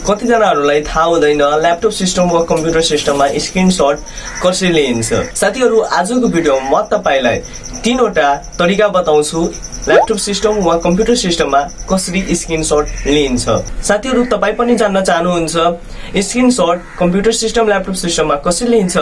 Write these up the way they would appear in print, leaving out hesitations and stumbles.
कतिजनाहरूलाई थाहा हुँदैन laptop system वा कम्प्युटर सिस्टममा स्क्रिनशट कसरी लिइन्छ। साथीहरू आजको भिडियोमा म तपाईलाई 3 वटा तरिका बताउँछु ल्यापटप सिस्टम वा कम्प्युटर सिस्टममा कसरी स्क्रिनशट लिइन्छ। साथीहरू तपाई पनि जान्न चाहनुहुन्छ स्क्रिनशट कम्प्युटर सिस्टम ल्यापटप सिस्टममा कसरी लिइन्छ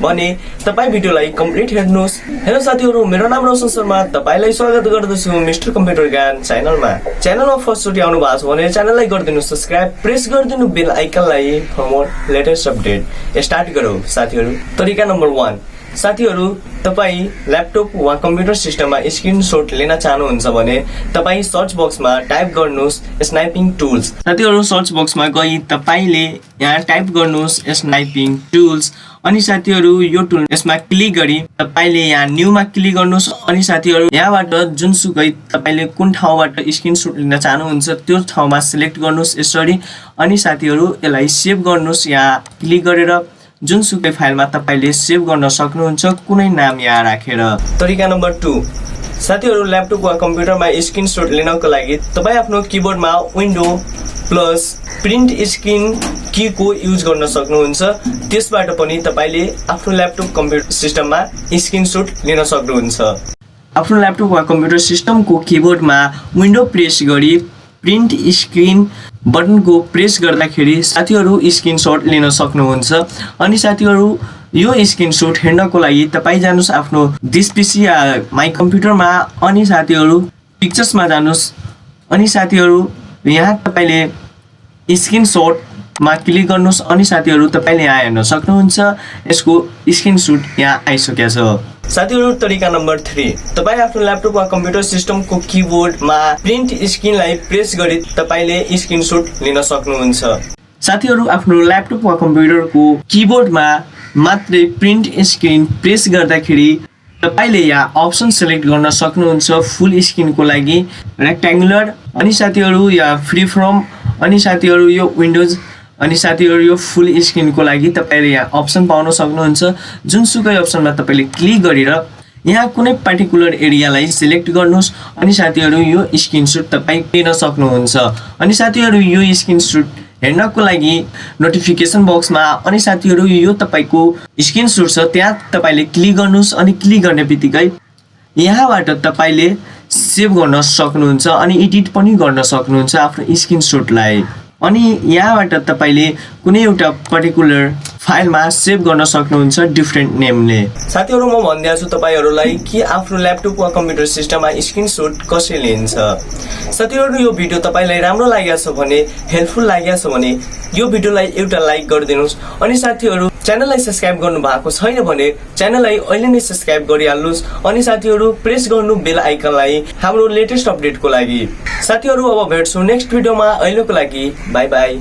भने तपाई भिडियोलाई कम्प्लिट हेर्नुहोस्। हेलो साथीहरू, मेरो नाम रोशन शर्मा, तपाईलाई स्वागत गर्दछु मिस्टर कम्प्युटर ज्ञान च्यानलमा फर्स्ट चोटि आउनु भएको छ भने च्यानललाई गरिदिनु सब्स्क्राइब, प्रेस गरिदिनु बेल आइकनलाई for more latest update. Start गरौँ साथीहरू। तरिका नम्बर 1, साथीहरू तपाई ल्यापटप वा कम्प्युटर सिस्टममा स्क्रिनशट लिन चाहनुहुन्छ भने तपाई सर्च बक्समा टाइप गर्नुहोस् स्नाइपिङ टुल्स। साथीहरू सर्च बक्समा गई तपाईले यहाँ टाइप गर्नुहोस् स्नाइपिङ टुल्स। अनि साथीहरू यो टुल यसमा क्लिक गरी तपाईले यहाँ न्यूमा क्लिक गर्नुहोस्। अनि साथीहरू यहाँबाट जुनसुकै तपाईले कुन ठाउँबाट स्क्रिनशट लिन चाहनुहुन्छ त्यो ठाउँमा सिलेक्ट गर्नुहोस् यसरी। अनि साथीहरू यसलाई सेभ गर्नुहोस् यहाँ क्लिक गरेर। जुनसुकै फाइलमा तपाईले सेभ गर्न सक्नुहुन्छ कुनै नाम यहाँ राखेर। तरिका नम्बर 2, साथीहरू ल्यापटप वा कम्प्युटरमा स्क्रिनशट लिनको लागि तपाई आफ्नो किबोर्डमा विन्डो प्लस प्रिन्ट स्क्रिन कीको युज गर्न सक्नुहुन्छ। त्यसबाट पनि तपाईले आफ्नो ल्यापटप कम्प्युटर सिस्टममा स्क्रिनशट लिन सक्नुहुन्छ। आफ्नो ल्यापटप वा कम्प्युटर सिस्टमको किबोर्डमा विन्डो प्रेस गरी प्रिन्ट स्क्रिन बटनको प्रेस गर्दाखेरि साथीहरू स्क्रिनशट लिन सक्नुहुन्छ। अनि साथीहरू यो स्क्रिनशट हेर्नको लागि तपाई जानुस् आफ्नो दिस पीसी या माई कम्प्युटरमा। अनि साथीहरू पिक्चर्समा जानुस्। अनि साथीहरू यहाँ तपाईले स्क्रिनशटमा क्लिक गर्नुहोस्। अनि साथीहरू तपाईले यहाँ हेर्न सक्नुहुन्छ यसको स्क्रिनशट यहाँ आइसकेको छ। साथीहरू तरिका नम्बर 3, तपाई आफ्नो ल्यापटप वा कम्प्युटर सिस्टमको किबोर्डमा प्रिन्ट स्क्रिनलाई प्रेस गरी तपाईले स्क्रिनशट लिन सक्नुहुन्छ। साथीहरू आफ्नो ल्यापटप वा कम्प्युटरको किबोर्डमा मात्रै प्रिन्ट स्क्रिन प्रेस गर्दाखेरि तपाईले यहाँ अप्सन सिलेक्ट गर्न सक्नुहुन्छ फुल स्क्रिनको लागि रेक्ट्याङ्गुलर। अनि साथीहरू यहाँ फ्री फ्रम। अनि साथीहरू यो विन्डोज। अनि साथीहरू यो फुल स्क्रिनको लागि तपाईले यहाँ अप्सन पाउन सक्नुहुन्छ। जुनसुकै अप्सनमा तपाईले क्लिक गरेर यहाँ कुनै पार्टिकुलर एरियालाई सिलेक्ट गर्नुहोस्। अनि साथीहरू यो स्क्रिनशट तपाई लिन सक्नुहुन्छ। अनि साथीहरू यो स्क्रिनशट हेर्नको लागि नोटिफिकेसन बक्समा अनि साथीहरू यो तपाईको स्क्रिनशट छ त्यहाँ तपाईले क्लिक गर्नुहोस्। अनि क्लिक गर्ने बित्तिकै यहाँबाट तपाईले सेभ गर्न सक्नुहुन्छ अनि एडिट पनि गर्न सक्नुहुन्छ आफ्नो स्क्रिनशटलाई। अनि यहाँबाट तपाईले कुनै एउटा पर्टिकुलर फाइलमा सेभ गर्न सक्नुहुन्छ डिफरेन्ट नेमले। साथीहरू म भन्दै छु तपाईहरुलाई कि आफ्नो ल्यापटप वा कम्प्युटर सिस्टममा स्क्रिनशट कसरी लिन्छ। साथीहरू यो भिडियो तपाईलाई राम्रो लागेको छ भने, हेल्पफुल लागेको छ भने यो भिडियोलाई एउटा लाइक गरिदिनुस्। अनि साथीहरू च्यानललाई सब्स्क्राइब गर्नु भएको छैन भने च्यानललाई अहिले नै सब्स्क्राइब गरिहाल्नुस्। अनि साथीहरू प्रेस गर्नु बेल आइकनलाई हाम्रो लेटेस्ट अपडेटको लागि। साथीहरू अब भेट्छौं नेक्स्ट भिडियोमा। अहिलेको लागि बाइ बाइ।